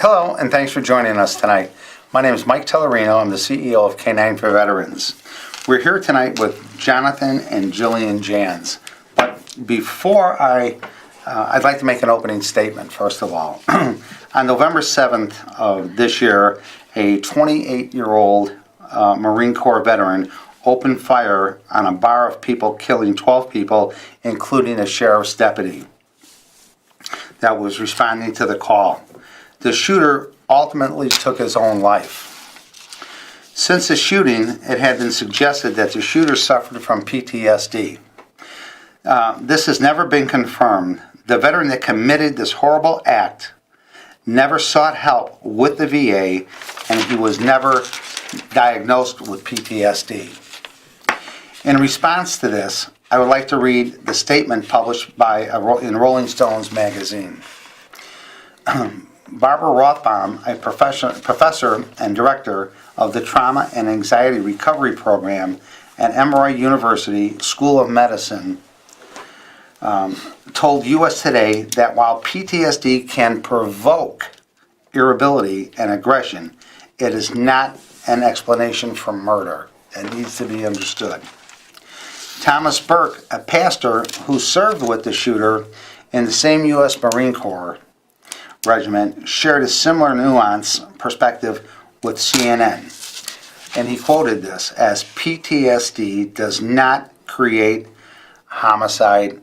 Hello, and thanks for joining us tonight. My name is Mike Tellerino. I'm the CEO of K9 for Veterans. We're here tonight with Jonathan and Jillian Jans. But before I'd like to make an opening statement, first of all. On November 7th of this year, a 28-year-old Marine Corps veteran opened fire on a bar of people, killing 12 people, including a sheriff's deputy that was responding to the call. The shooter ultimately took his own life. Since the shooting, it had been suggested that the shooter suffered from PTSD. This has never been confirmed. The veteran that committed this horrible act never sought help with the VA, and he was never diagnosed with PTSD. In response to this, I would like to read the statement published in Rolling Stones magazine. Barbara Rothbaum, a professor and director of the Trauma and Anxiety Recovery Program at Emory University School of Medicine, told U.S. Today that while PTSD can provoke irritability and aggression, it is not an explanation for murder. It needs to be understood. Thomas Burke, a pastor who served with the shooter in the same U.S. Marine Corps regiment, shared a similar nuanced perspective with CNN. And he quoted this as, PTSD does not create homicidal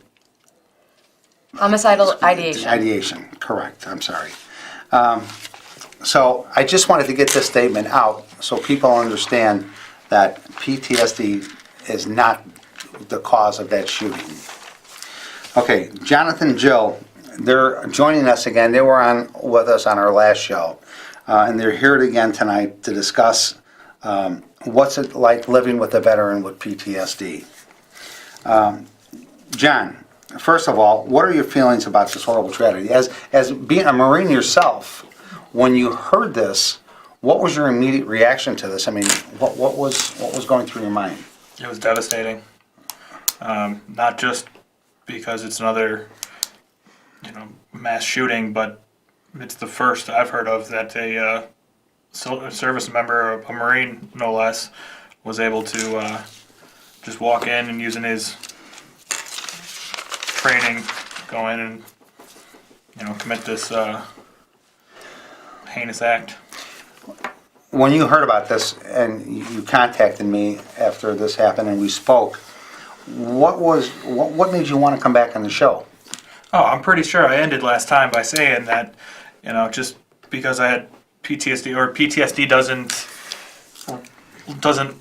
ideation. Ideation, correct, I'm sorry. So I just wanted to get this statement out so people understand that PTSD is not the cause of that shooting. Okay, Jonathan and Jill, they're joining us again. They were on with us on our last show, and they're here again tonight to discuss what's it like living with a veteran with PTSD. John, first of all, what are your feelings about this horrible tragedy? As being a Marine yourself, when you heard this, what was your immediate reaction to this? I mean, what was going through your mind? It was devastating. Not just because it's another, mass shooting, but it's the first I've heard of that a service member, a Marine no less, was able to just walk in and using his training, go in and commit this heinous act. When you heard about this and you contacted me after this happened and we spoke, what made you want to come back on the show? Oh, I'm pretty sure I ended last time by saying that, just because I had PTSD, or PTSD doesn't,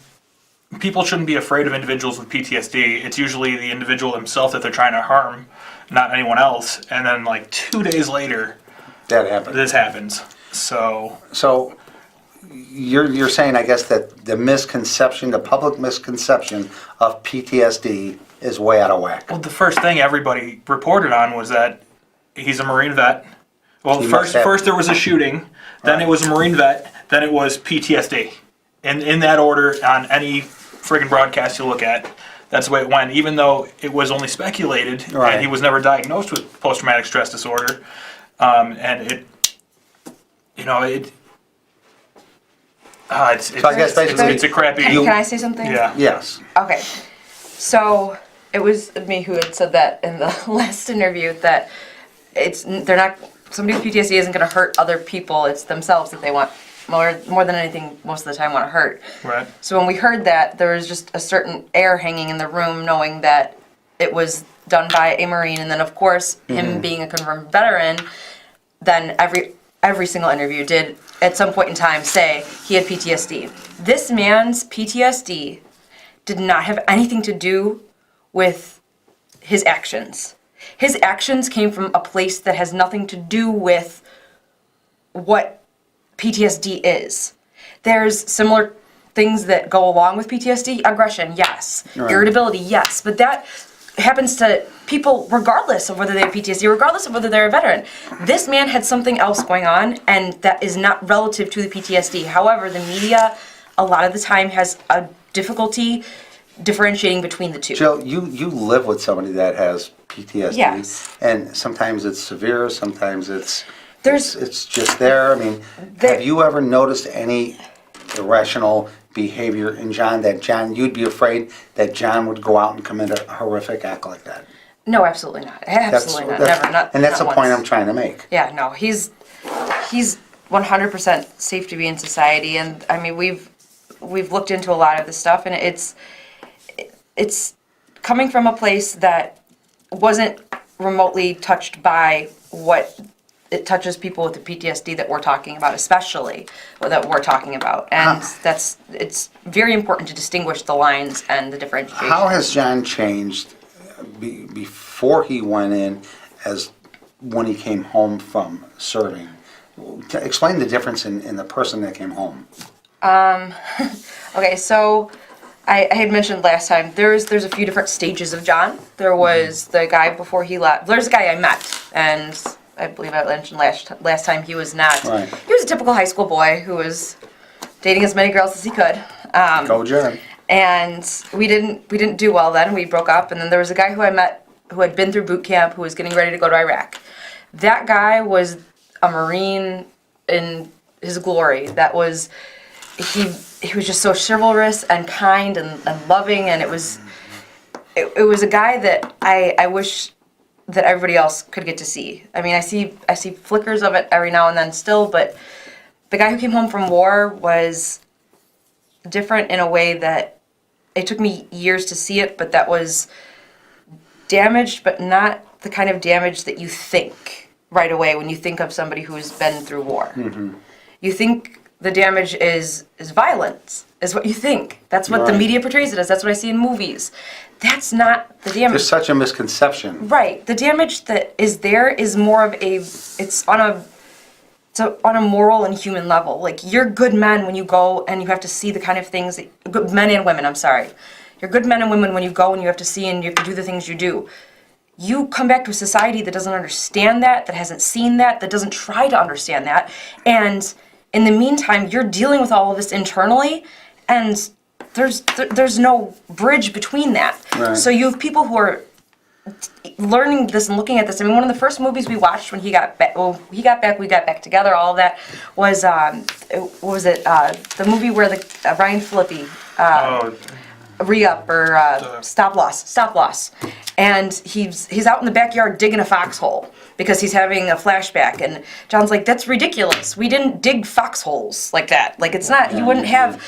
people shouldn't be afraid of individuals with PTSD. It's usually the individual himself that they're trying to harm, not anyone else. And then like 2 days later, this happens. So you're saying, I guess, that the public misconception of PTSD is way out of whack. Well, the first thing everybody reported on was that he's a Marine vet. Well, first there was a shooting, then it was a Marine vet, then it was PTSD. And in that order, on any friggin' broadcast you look at, that's the way it went, even though it was only speculated, and he was never diagnosed with post-traumatic stress disorder. It's a crappy... Can I say something? Yeah. Yes. Okay. So it was me who had said that in the last interview, that somebody with PTSD isn't going to hurt other people. It's themselves that they want more than anything most of the time want to hurt. Right. So when we heard that, there was just a certain air hanging in the room, knowing that it was done by a Marine, and then of course him being a confirmed veteran, then every single interview did at some point in time say he had PTSD. This man's PTSD did not have anything to do with his actions. His actions came from a place that has nothing to do with what PTSD is. There's similar things that go along with PTSD. Aggression, yes. Right. Irritability, yes. But that happens to people regardless of whether they have PTSD, regardless of whether they're a veteran. This man had something else going on, and that is not relative to the PTSD. However, the media a lot of the time has a difficulty differentiating between the two. Jill, you live with somebody that has PTSD. Yes. And sometimes it's severe, sometimes it's It's just there. I mean, have you ever noticed any irrational behavior in John you'd be afraid that John would go out and commit a horrific act like that? No, absolutely not. Absolutely not. Never. And that's not the point once. I'm trying to make. Yeah, no, he's 100% safe to be in society, and I mean we've looked into a lot of this stuff, and it's coming from a place that wasn't remotely touched by what it touches people with the PTSD that we're talking about, especially, or that we're talking about, and it's very important to distinguish the lines and the differentiation. How has John changed before he went in as when he came home from serving? Explain the difference in the person that came home. Okay, so I had mentioned last time there's a few different stages of John. There was the guy before he left. There's a guy I met, and I believe I mentioned last time he was not. Right. He was a typical high school boy who was dating as many girls as he could. Go John. And we didn't do well then. We broke up, and then there was a guy who I met who had been through boot camp who was getting ready to go to Iraq. That guy was a Marine in his glory. That was he was just so chivalrous and kind and loving, and it was a guy that I wish that everybody else could get to see. I mean, I see flickers of it every now and then still, but the guy who came home from war was different in a way that it took me years to see it, but that was damaged, but not the kind of damage that you think right away when you think of somebody who's been through war. Mm-hmm. You think the damage is violence, is what you think. That's what the media portrays it as. That's what I see in movies. That's not the damage. There's such a misconception. Right. The damage that is there is more of it's on a moral and human level. Like, you're good men when you go and you have to see the kind of things good men and women, I'm sorry. You're good men and women when you go and you have to see and you have to do the things you do. You come back to a society that doesn't understand that hasn't seen that doesn't try to understand that. And in the meantime, you're dealing with all of this internally, and there's no bridge between that. Right. So you have people who are learning this and looking at this. I mean, one of the first movies we watched when he got back, we got back together, all of that, was, what was it, the movie where Ryan Phillippe, Re-Up or Stop Loss. And he's out in the backyard digging a foxhole because he's having a flashback, and John's like, that's ridiculous. We didn't dig foxholes like that. Like, it's not, you wouldn't have,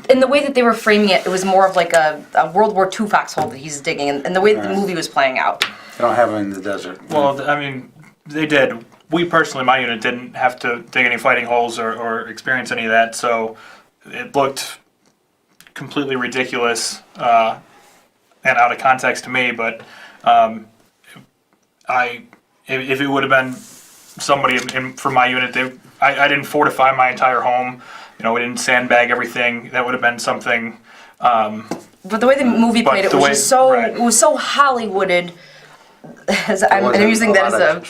in the way that they were framing it, it was more of like a World War II foxhole that he's digging, and the way that the movie was playing out. They don't have them in the desert. Well, I mean, they did. We personally, my unit, didn't have to dig any fighting holes or experience any of that, so it looked completely ridiculous and out of context to me, but if it would have been somebody from my unit, I didn't fortify my entire home. You know, we didn't sandbag everything. That would have been something. But the way the movie played, it was just so it was so Hollywooded. I'm using that as a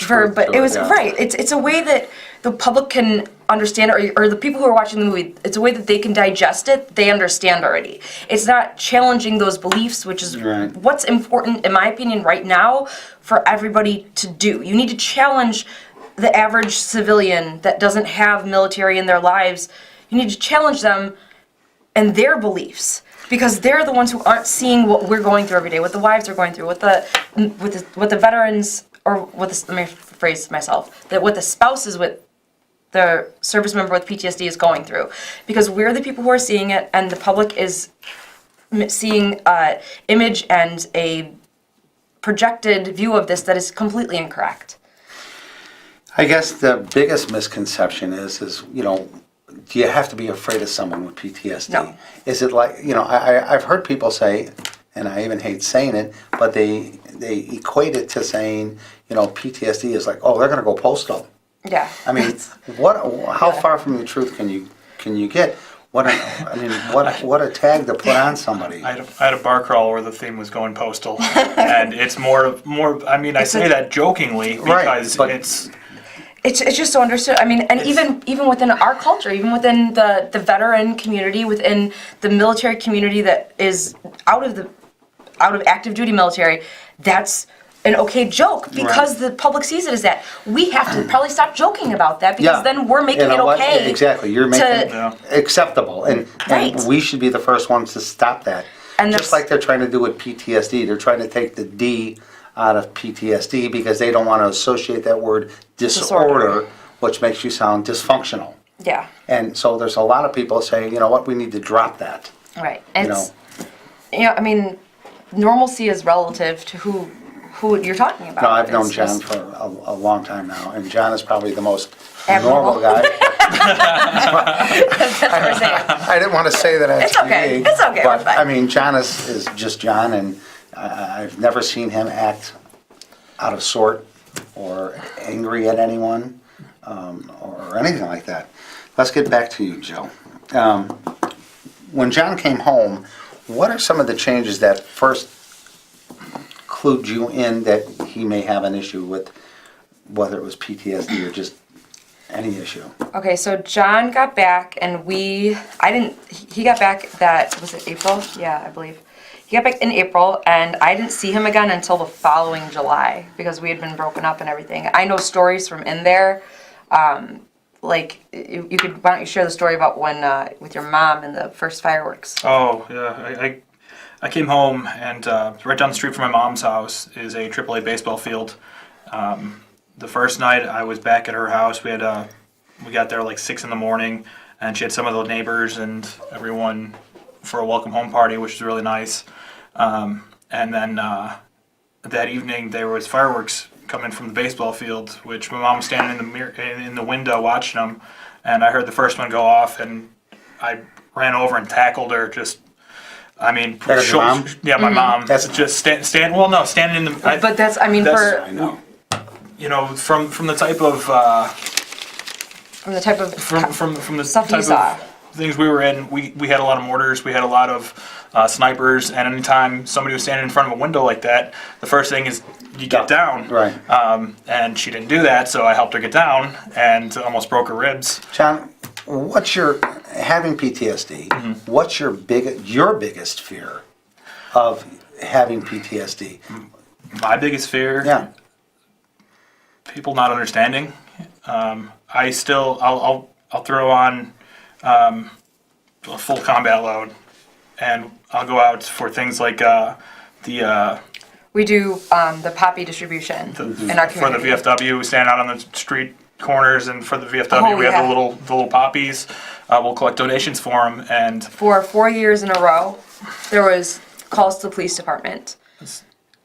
verb, but it was right. It's a way that the public can understand, or the people who are watching the movie. It's a way that they can digest it. They understand already. It's not challenging those beliefs, which is what's important, in my opinion, right now for everybody to do. You need to challenge the average civilian that doesn't have military in their lives. You need to challenge them and their beliefs. Because they're the ones who aren't seeing what we're going through every day, what the wives are going through, what the veterans, or let me phrase myself, that what the spouses with the service member with PTSD is going through. Because we're the people who are seeing it, and the public is seeing image and a projected view of this that is completely incorrect. I guess the biggest misconception is you know, do you have to be afraid of someone with PTSD? No. Is it like, you know, I've heard people say, and I even hate saying it, but they equate it to saying, you know, PTSD is like, oh, they're going to go postal. Yeah. I mean, how far from the truth can you get? What a tag to put on somebody. I had a bar crawl where the theme was going postal, and it's more. I mean, I say that jokingly because It's just so understood. I mean, and even within our culture, even within the veteran community, within the military community that is out of active duty military, that's an okay joke because the public sees it as that. We have to probably stop joking about that because then we're making it what? okay. Exactly, you're making it Yeah. acceptable, and Right. we should be the first ones to stop that. And Just like they're trying to do with PTSD, they're trying to take the D out of PTSD because they don't want to associate that word disorder, which makes you sound dysfunctional. Yeah. And so there's a lot of people saying, you know what, we need to drop that. Right. And I mean, normalcy is relative to who you're talking about. No, I've known It's John just for a long time now, and John is probably the most Admirable. normal guy. That's what we're saying. I didn't want to say that on It's okay. TV, It's okay. We're But, fine. I mean, John is just John, and I've never seen him act out of sort or angry at anyone or anything like that. Let's get back to you, Joe. When John came home, what are some of the changes that first clued you in that he may have an issue with, whether it was PTSD or just any issue? Okay, so John got back, and he got back was it April? Yeah, I believe. He got back in April, and I didn't see him again until the following July, because we had been broken up and everything. I know stories from in there, why don't you share the story about when, with your mom and the first fireworks? Oh, yeah. I came home, and right down the street from my mom's house is a AAA baseball field. The first night I was back at her house, we got there like 6 a.m, and she had some of the neighbors and everyone for a welcome home party, which was really nice. And then that evening there was fireworks coming from the baseball field, which my mom was standing in the window watching them, and I heard the first one go off, and I ran over and tackled her. That's your mom? Yeah, my mom. That's just standing in the. But that's, I know. You know, from the type of from the type of from the stuff you type saw. of things we were in, we had a lot of mortars, we had a lot of snipers, and anytime somebody was standing in front of a window like that, the first thing is you get down. Right. And she didn't do that, so I helped her get down and almost broke her ribs. John, having PTSD, what's your biggest fear of having PTSD? My biggest fear, Yeah. people not understanding. I'll throw on a full combat load, and I'll go out for things like We do the poppy distribution in our for the community. VFW. We stand out on the street corners, and for the VFW, we have the little poppies. We'll collect donations for them, and For 4 years in a row, there was calls to the police department,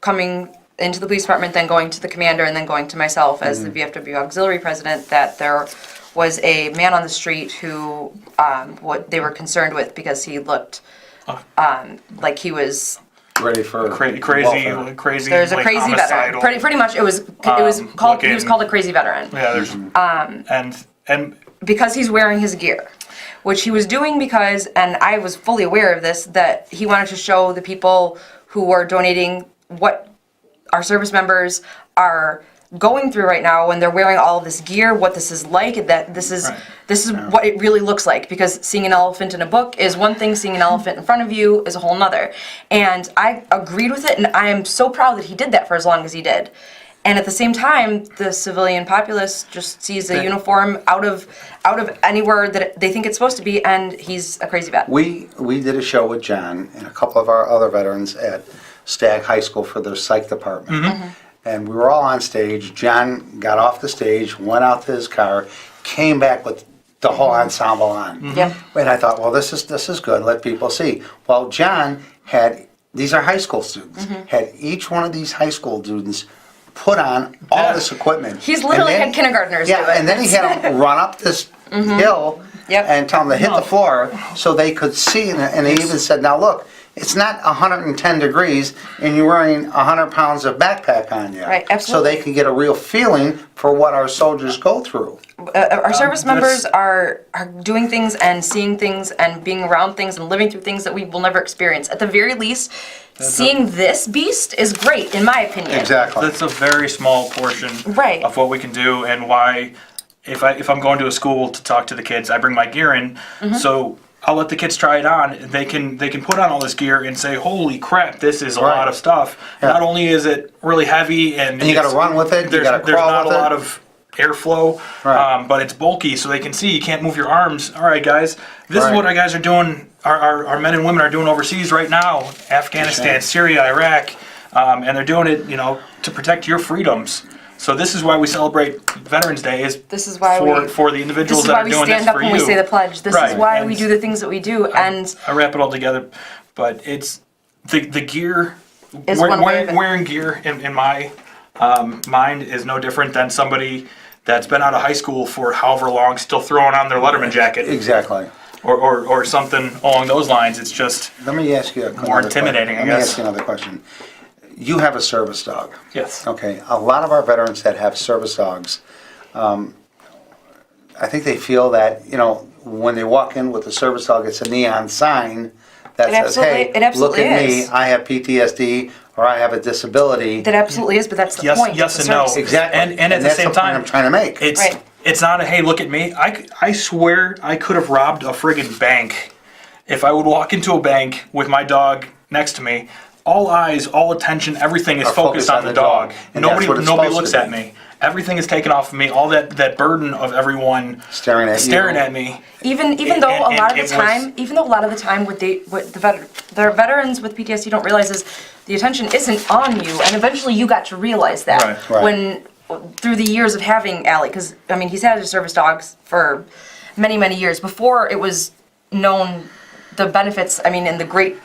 coming into the police department, then going to the commander, and then going to myself as the VFW auxiliary president, that there was a man on the street who what they were concerned with because he looked like he was Ready for crazy. there's a like, crazy homicidal. veteran. Pretty much, it was called. He was called a crazy veteran. Yeah, there's and Because he's wearing his gear, which he was doing because, and I was fully aware of this, that he wanted to show the people who were donating what our service members are going through right now when they're wearing all of this gear, what this is like, that this is what it really looks like. Because seeing an elephant in a book is one thing, seeing an elephant in front of you is a whole nother. And I agreed with it, and I am so proud that he did that for as long as he did. And at the same time, the civilian populace just sees a uniform out of anywhere that they think it's supposed to be, and he's a crazy vet. We did a show with John and a couple of our other veterans at Stagg High School for their psych department. And we were all on stage. John got off the stage, went out to his car, came back with the whole ensemble on. Yeah. And I thought, well, this is good. Let people see. Well, John had, these are high school students, had each one of these high school students put on all this equipment. He's literally had kindergartners do it. Yeah, and then he had them run up this hill and tell them to hit the floor so they could see. And he even said, now look, it's not 110 degrees and you're wearing 100 pounds of backpack on you. Right, So absolutely. they can get a real feeling for what our soldiers go through. Our service members are doing things and seeing things and being around things and living through things that we will never experience. At the very least, seeing this beast is great, in my opinion. Exactly. that's a very small portion of what we can do, and why if I'm going to a school to talk to the kids, I bring my gear in. So I'll let the kids try it on. They can put on all this gear and say, "Holy crap, this is a Right. lot of stuff." Yeah. Not only is it really heavy, and you got to run with it. You There's got to there's crawl not with a it. lot of airflow, Right. but it's bulky, so they can see you can't move your arms. All right, guys, this Right. is what our guys are doing. Our men and women are doing overseas right now, Afghanistan, Sure. Syria, Iraq, and they're doing it, to protect your freedoms. So this is why we celebrate Veterans Day. This is why for the This individuals is that why are we doing stand this up for when you. we say the pledge. This Right, is why and we do the things that we do. And I wrap it all together, but it's the gear. Is one way of it. Wearing gear in my mind is no different than somebody that's been out of high school for however long, still throwing on their Letterman jacket Exactly. or something along those lines. It's just Let me ask you more intimidating, I Let me guess. ask you another question. You have a service dog. yes. Okay. A lot of our veterans that have service dogs, I think they feel that, when they walk in with the service dog, it's a neon sign that says, hey, it absolutely look at me, is. I have PTSD or I have a disability. that absolutely is, but that's the Yes, point. yes It's a and no. service. Exactly. And at the that's same point time, I'm trying to make. Right. It's not a, hey, look at me. I swear I could have robbed a friggin' bank if I would walk into a bank with my dog next to me. All eyes, all attention, everything is Are focused on the dog. and that's what it's Nobody supposed looks to at be. me. Everything is taken off of me. All that burden of everyone Staring at me. Even And- though a and lot of it the was- time, what the veterans with PTSD don't realize is the attention isn't on you, and eventually you got to realize that Right. Right. when through the years of having Allie, because he's had his service dogs for many years before it was known the benefits. And the great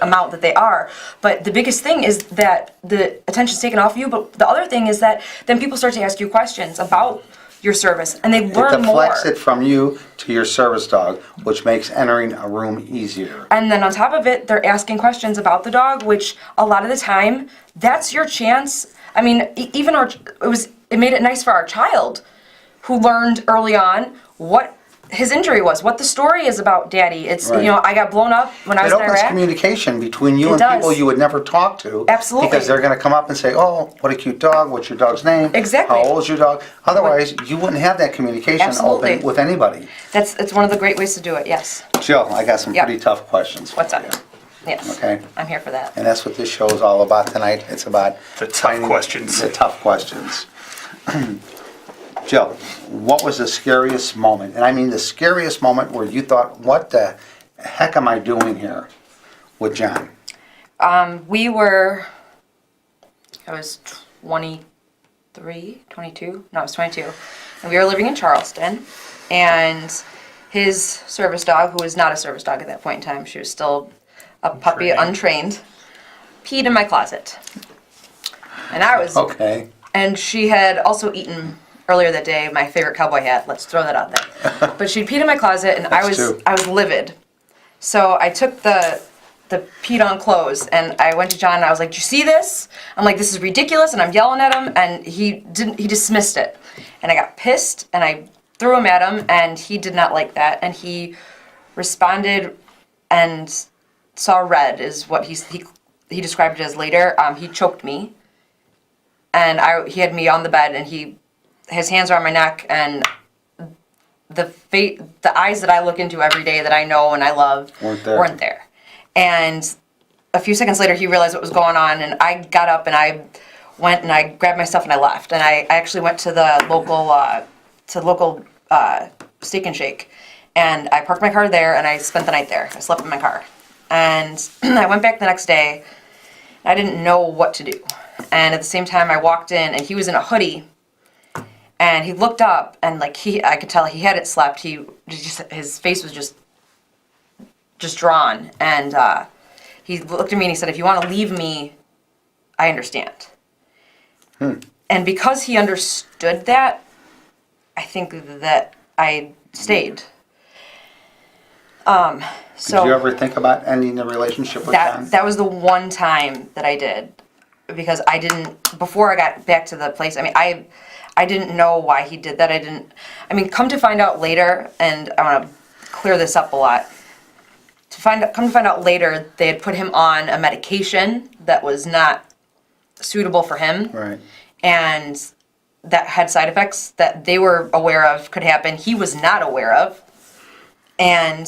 amount that they are. But the biggest thing is that the attention's taken off of you. But the other thing is that then people start to ask you questions about your service, and they It learn more. deflects it from you to your service dog, which makes entering a room easier. And then on top of it, they're asking questions about the dog, which a lot of the time, that's your chance. Even it made it nice for our child, who learned early on what his injury was, what the story is about Daddy. It's Right. I got blown up when I was It in opens Iraq. communication between you It and does. people you would never talk to. Absolutely. Because they're going to come up and say, oh, what a cute dog. What's your dog's name? Exactly. How old's your dog? Otherwise, you wouldn't have that communication Absolutely. open with anybody. It's one of the great ways to do it. Yes. Jill, I got some Yep. pretty tough questions for What's up? you. Yes. Okay. I'm here for that. And that's what this show is all about tonight. It's about The tough finding questions. The tough questions. Jill, what was the scariest moment? And I mean the scariest moment where you thought, what the heck am I doing here with John? I was 23, 22? No, I was 22. And we were living in Charleston, and his service dog, who was not a service dog at that point in time, she was still a puppy, untrained, peed in my closet. And I was, Okay. and she had also eaten earlier that day my favorite cowboy hat. Let's throw that out there. But she'd peed in my closet, and I Us too. was livid. So I took the peed on clothes, and I went to John and I was like, "Do you see this?" I'm like, "This is ridiculous," and I'm yelling at him, and he dismissed it. And I got pissed, and I threw him at him, and he did not like that, and he responded and saw red, is what he described it as later. He choked me, and he had me on the bed, and his hands are on my neck, and the eyes that I look into every day that I know and I love Weren't there. And a few seconds later, he realized what was going on, and I got up and I went and I grabbed my stuff and I left. And I actually went to the local Steak and Shake, and I parked my car there and I spent the night there. I slept in my car, and I went back the next day. I didn't know what to do, and at the same time, I walked in and he was in a hoodie. And he looked up, and I could tell he hadn't slept. His face was just drawn, and he looked at me and he said, "If you want to leave me, I understand." And because he understood that, I think that I stayed. So Did you ever think about ending the relationship with John? that was the one time that I did, because I didn't, before I got back to the place. I didn't know why he did that. Come to find out later, and I want to clear this up a lot. Come to find out later, they had put him on a medication that was not suitable for him. Right. And that had side effects that they were aware of could happen. He was not aware of. And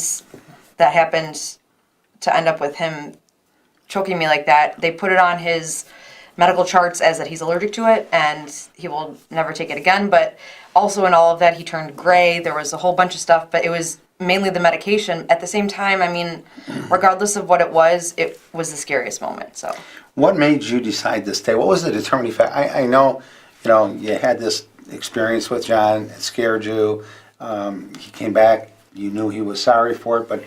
that happened to end up with him choking me like that, they put it on his medical charts as that he's allergic to it and he will never take it again. But also in all of that, he turned gray. There was a whole bunch of stuff, but it was mainly the medication. At the same time, I mean, regardless of what it was the scariest moment. So, what made you decide to stay? What was the determining factor? I know, you had this experience with John. It scared you. He came back. You knew he was sorry for it, but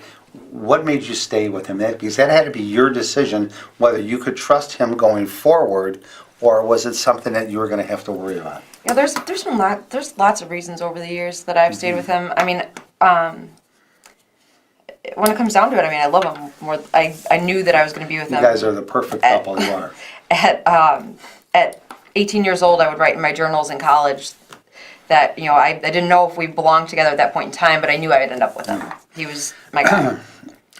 what made you stay with him? Because that had to be your decision whether you could trust him going forward, or was it something that you were going to have to worry about? Yeah, there's lots of reasons over the years that I've stayed with him. I mean, when it comes down to it, I mean, I love him more. I knew that I was going to be with him. You guys are the perfect couple. You are. At 18 years old, I would write in my journals in college that, I didn't know if we belonged together at that point in time, but I knew I would end up with him. He was my guy.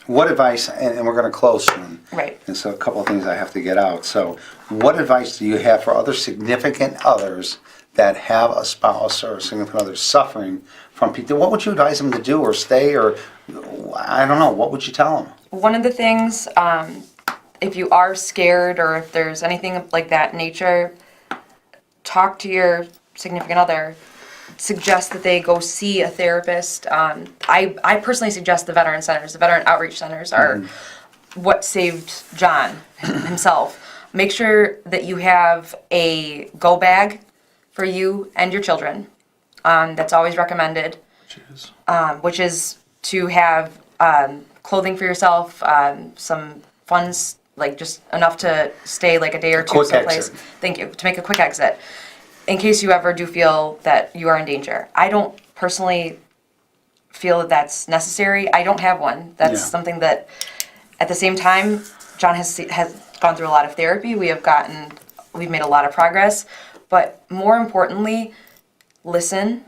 What advice, and we're going to close soon. Right. And so a couple of things I have to get out. So what advice do you have for other significant others that have a spouse or a significant other suffering from PTSD? What would you advise them to do or stay, or I don't know, what would you tell them? One of the things, if you are scared or if there's anything like that nature, talk to your significant other. Suggest that they go see a therapist. I personally suggest the veteran centers. The veteran outreach centers are what saved John himself. Make sure that you have a go bag for you and your children. That's always recommended. Which is to have clothing for yourself, some funds, like just enough to stay like a day or two someplace. Thank you. To make a quick exit. In case you ever do feel that you are in danger. I don't personally feel that that's necessary. I don't have one. That's something that, at the same time, John has gone through a lot of therapy. We've made a lot of progress. But more importantly, listen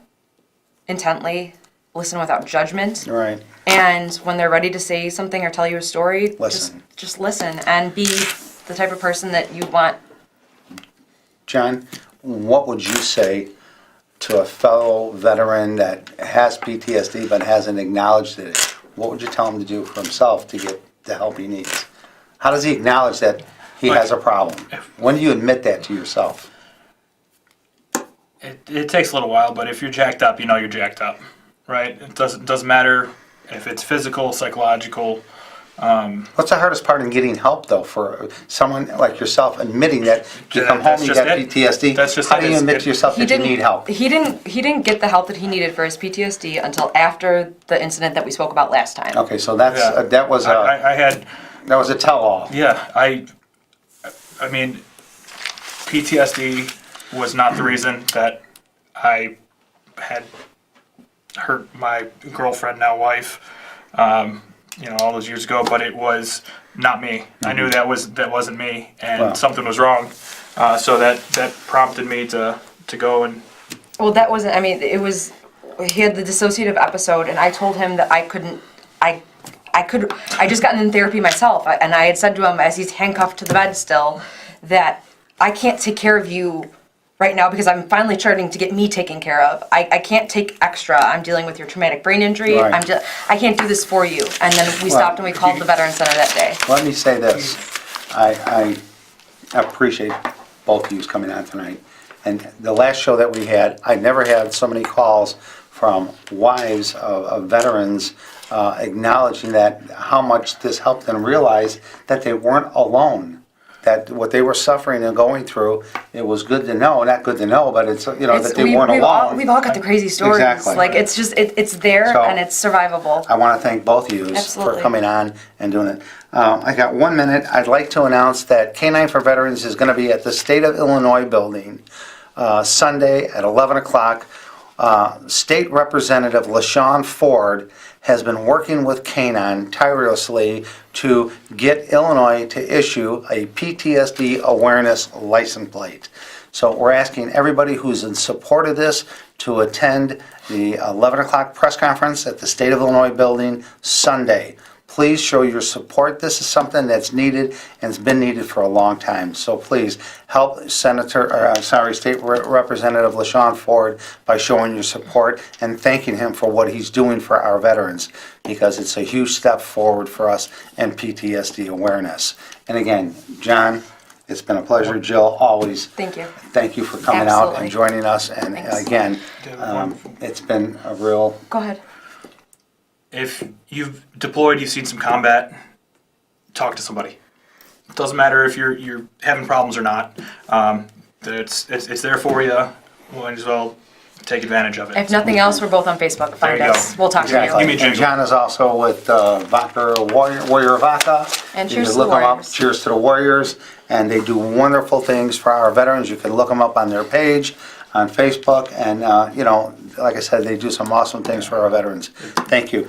intently, listen without judgment. Right. And when they're ready to say something or tell you a story, Listen. just listen and be the type of person that you want. John, what would you say to a fellow veteran that has PTSD but hasn't acknowledged it? What would you tell him to do for himself to get the help he needs? How does he acknowledge that he has a problem? When do you admit that to yourself? It takes a little while, but if you're jacked up, you're jacked up, right? It doesn't matter if it's physical, psychological. What's the hardest part in getting help, though, for someone like yourself admitting that you come home, you got PTSD? That's just How do you admit to yourself that you need help? He didn't get the help that he needed for his PTSD until after the incident that we spoke about last time. Okay, so that was a tell-all. Yeah, I mean, PTSD was not the reason that I had hurt my girlfriend, now wife. All those years ago, but it was not me. I knew that wasn't me, and something was wrong. So that prompted me to go and. Well, that wasn't. I mean, it was. He had the dissociative episode, and I told him that I couldn't. I just gotten in therapy myself, and I had said to him as he's handcuffed to the bed still, that I can't take care of you right now because I'm finally starting to get me taken care of. I can't take extra. I'm dealing with your traumatic brain injury. Right. I can't do this for you. And then we stopped and we called the Veteran Center that day. Let me say this. I appreciate both of you coming on tonight. And the last show that we had, I never had so many calls from wives of veterans acknowledging that how much this helped them realize that they weren't alone. That what they were suffering and going through, it was good to know, not good to know, but it's, that they weren't alone. We've all got the crazy stories. Exactly. Like, it's just, it's there and it's survivable. I want to thank both of you for coming on and doing it. I got 1 minute. I'd like to announce that K9 for Veterans is going to be at the State of Illinois building Sunday at 11 o'clock. State Representative LaShawn Ford has been working with K9 tirelessly to get Illinois to issue a PTSD awareness license plate. So we're asking everybody who's in support of this to attend the 11 o'clock press conference at the State of Illinois building Sunday. Please show your support. This is something that's needed and it's been needed for a long time. So please help State Representative LaShawn Ford by showing your support and thanking him for what he's doing for our veterans, because it's a huge step forward for us in PTSD awareness. And again, John, it's been a pleasure. Jill, always. Thank you. Thank you for coming out Absolutely. and joining us. And Thanks. again, it's been a real. Go ahead. If you've deployed, you've seen some combat, talk to somebody. It doesn't matter if you're having problems or not. It's there for you. Might as well take advantage of it. If nothing else, we're both on Facebook. Find There you us. go. We'll talk to Exactly. you. Give me a And jingle. John is also with Warrior Vodka. And You cheers can to look the them up. Warriors. Cheers to the Warriors. And they do wonderful things for our veterans. You can look them up on their page on Facebook. And, like I said, they do some awesome things for our veterans. Thank you.